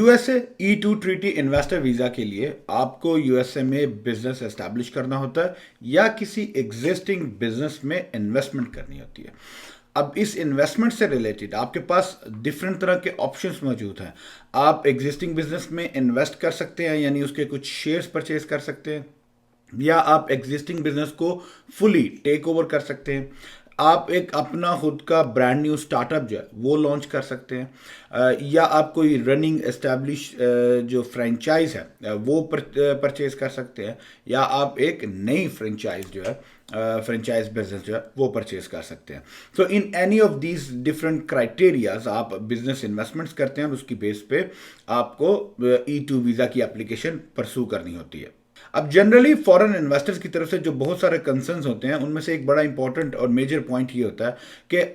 USA E2 treaty investor visa के लिए आपको यूएसए में बिजनेस एस्टैब्लिश करना होता है या किसी एग्जिस्टिंग बिजनेस में इन्वेस्टमेंट करनी होती है। अब इस इन्वेस्टमेंट से रिलेटेड आपके पास डिफरेंट तरह के ऑप्शंस मौजूद हैं। आप एग्जिस्टिंग बिजनेस में इन्वेस्ट कर सकते हैं, यानी उसके कुछ शेयर्स परचेज कर सकते हैं, या आप एग्जिस्टिंग बिजनेस को फुली टेक ओवर कर सकते हैं। आप एक अपना खुद का ब्रांड न्यू स्टार्टअप जो है वो लॉन्च कर सकते हैं, या आप कोई रनिंग एस्टैब्लिश जो फ्रेंचाइज है वो परचेज कर सकते हैं, या आप एक नई फ्रेंचाइज जो है फ्रेंचाइज बिजनेस जो है वो परचेज कर सकते हैं। तो in any of these different criterias आप बिजनेस इन्वेस्टमेंट्स करते हैं, उसकी बेस पे आपको E2 वीज़ा की एप्लीकेशन परसू करनी होती है। अब जनरली फॉरेन इन्वेस्टर्स की तरफ से जो बहुत सारे कंसर्न्स होते हैं, उनमें से एक बड़ा इंपॉर्टेंट और मेजर पॉइंट ये होता है कि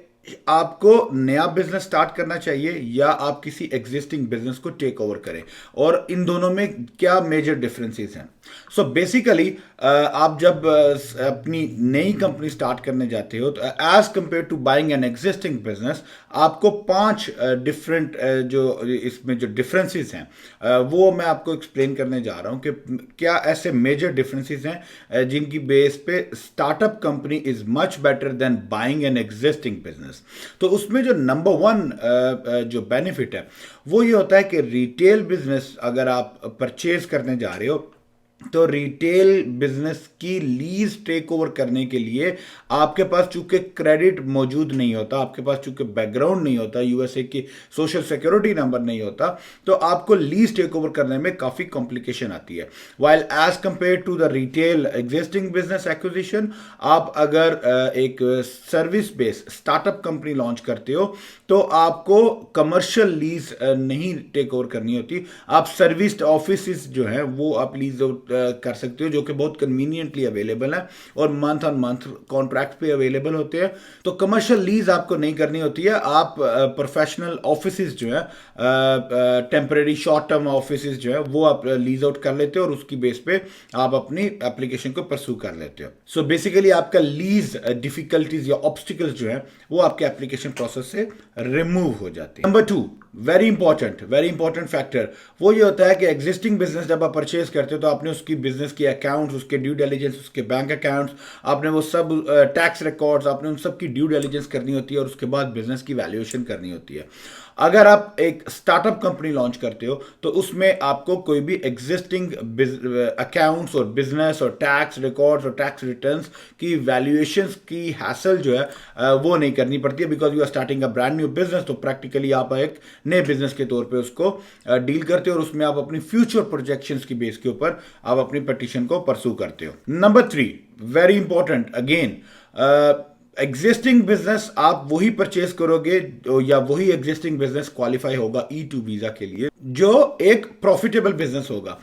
आपको नया बिजनेस स्टार्ट करना चाहिए या आप किसी एग्जिस्टिंग बिजनेस को टेक ओवर करें, और इन दोनों में क्या मेजर डिफरेंसेस हैं। सो बेसिकली आप जब अपनी नई कंपनी स्टार्ट करने जाते हो तो as compare to buying an existing business, आपको 5 डिफरेंट जो इसमें जो डिफरेंसेस हैं वो मैं आपको एक्सप्लेन करने जा रहा हूं कि क्या ऐसे मेजर डिफरेंसेस हैं जिनकी बेस पे startup company is much better than buying an existing business. तो उसमें जो नंबर 1 जो बेनिफिट है वो ये होता है कि रिटेल बिजनेस अगर आप परचेज करने जा रहे हो तो रिटेल बिजनेस की लीज टेक ओवर करने के लिए आपके पास चूंकि क्रेडिट मौजूद नहीं होता, आपके पास चूंकि बैकग्राउंड नहीं होता, यूएसए की सोशल सिक्योरिटी नंबर नहीं होता, तो आपको लीज टेक ओवर करने में काफी कॉम्प्लिकेशन आती है। While as compare to the retail existing business acquisition, आप अगर एक service based startup company launch करते हो तो आपको कमर्शियल लीज नहीं टेक ओवर करनी होती। आप सर्विस्ड ऑफिस जो है वो आप लीज कर सकते हो, जो कि बहुत कन्वीनियंटली अवेलेबल है और मंथ ऑन मंथ कॉन्ट्रैक्ट पे अवेलेबल होते हैं। तो कमर्शियल लीज आपको नहीं करनी होती है। आप प्रोफेशनल ऑफिसेज जो है, टेम्परेरी शॉर्ट टर्म ऑफिसेज जो है वो आप लीज आउट कर लेते हो और उसकी बेस पे आप अपनी एप्लीकेशन को परसू कर लेते हो। सो बेसिकली आपका लीज डिफिकल्टीज या ऑब्स्टिकल्स जो है वो आपके एप्लीकेशन प्रोसेस से रिमूव हो जाते हैं। नंबर 2 वेरी इंपॉर्टेंट फैक्टर वो ये होता है कि एग्जिस्टिंग बिजनेस जब आप परचेज करते हो तो आपने उसकी बिजनेस के अकाउंट्स, उसके ड्यू डिलिजेंस, उसके बैंक अकाउंट्स, आपने वो सब टैक्स रिकॉर्ड्स, आपने उन सब की ड्यू डिलिजेंस करनी होती है और उसके बाद बिजनेस की वैल्यूएशन करनी होती है। अगर आप एक स्टार्टअप कंपनी लॉन्च करते हो तो उसमें आपको कोई भी एग्जिस्टिंग अकाउंट्स और बिजनेस और टैक्स रिकॉर्ड्स और टैक्स रिटर्न्स की वैल्यूएशंस की हैसल जो है वो नहीं करनी पड़ती है, because you are starting a brand new business. तो प्रैक्टिकली आप एक नए बिजनेस के तौर पे उसको डील करते हो और उसमें आप अपनी फ्यूचर प्रोजेक्शंस की बेस के ऊपर आप अपनी पिटीशन को परसू करते हो। Number 3 very important again, existing business आप वही परचेज करोगे या वही एग्जिस्टिंग बिजनेस क्वालिफाई होगा E2 वीजा के लिए जो एक प्रॉफिटेबल बिजनेस होगा।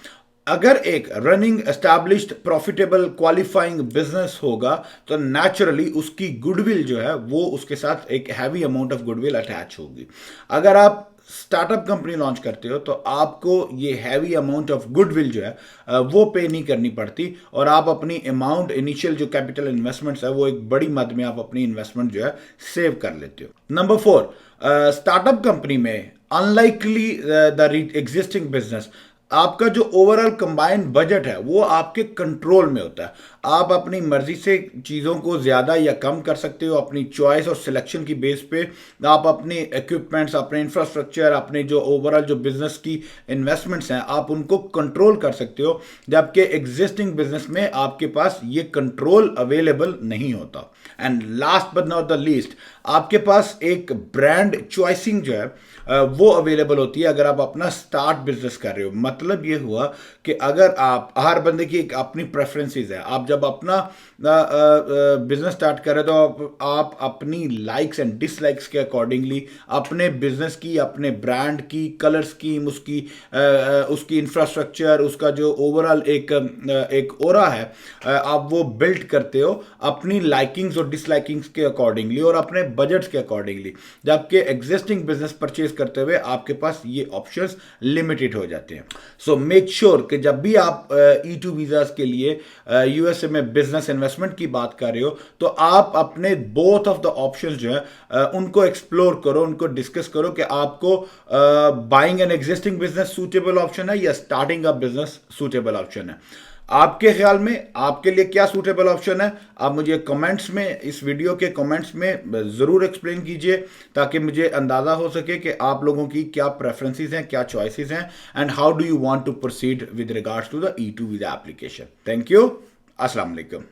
अगर एक running established profitable qualifying business होगा तो नेचुरली उसकी गुडविल जो है वो उसके साथ एक heavy amount of goodwill attach होगी। अगर आप स्टार्टअप कंपनी लॉन्च करते हो तो आपको ये हैवी अमाउंट ऑफ गुडविल जो है वो पे नहीं करनी पड़ती और आप अपनी अमाउंट इनिशियल जो कैपिटल इन्वेस्टमेंट्स है वो एक बड़ी मद में आप अपनी इन्वेस्टमेंट जो है सेव कर लेते हो। नंबर 4 स्टार्टअप कंपनी में अनलाइकली द एग्जिस्टिंग बिजनेस, आपका जो ओवरऑल कंबाइंड बजट है वो आपके कंट्रोल में होता है। आप अपनी मर्जी से चीज़ों को ज़्यादा या कम कर सकते हो अपनी चॉइस और सिलेक्शन की बेस पे। आप अपने इक्विपमेंट्स, अपने इंफ्रास्ट्रक्चर, अपने जो ओवरऑल जो बिजनेस की इन्वेस्टमेंट्स हैं आप उनको कंट्रोल कर सकते हो, जबकि एग्जिस्टिंग बिजनेस में आपके पास ये कंट्रोल अवेलेबल नहीं होता। And last but not the least, आपके पास एक ब्रांड चॉइसिंग जो है वो अवेलेबल होती है अगर आप अपना स्टार्ट बिजनेस कर रहे हो। मतलब ये हुआ कि अगर आप, हर बंदे की एक अपनी प्रेफरेंसेस है, आप जब अपना बिजनेस स्टार्ट कर रहे हो तो आप अपनी लाइक्स एंड डिसलाइक्स के अकॉर्डिंगली अपने बिजनेस की, अपने ब्रांड की कलर स्कीम, उसकी इंफ्रास्ट्रक्चर, उसका जो ओवरऑल एक ओरा है आप वो बिल्ड करते हो अपनी लाइकिंग्स और डिसलाइकिंग्स के अकॉर्डिंगली और अपने बजट्स के अकॉर्डिंगली। जबकि एग्जिस्टिंग बिजनेस परचेज करते हुए आपके पास ये ऑप्शंस लिमिटेड हो जाते हैं। सो मेक श्योर कि जब भी आप E2 वीज़ाज के लिए यूएसए में बिजनेस इन्वेस्टमेंट की बात कर रहे हो तो आप अपने बोथ ऑफ द ऑप्शंस जो है उनको एक्सप्लोर करो, उनको डिस्कस करो कि आपको buying an existing business suitable option है या starting a business suitable option है। आपके ख्याल में आपके लिए क्या सूटेबल ऑप्शन है, आप मुझे कमेंट्स में, इस वीडियो के कमेंट्स में ज़रूर एक्सप्लेन कीजिए ताकि मुझे अंदाज़ा हो सके कि आप लोगों की क्या प्रेफरेंसेस हैं, क्या चॉइसेस हैं, and how do you want to proceed with regards to the E2 visa application. Thank you. अस्सलाम वालेकुम।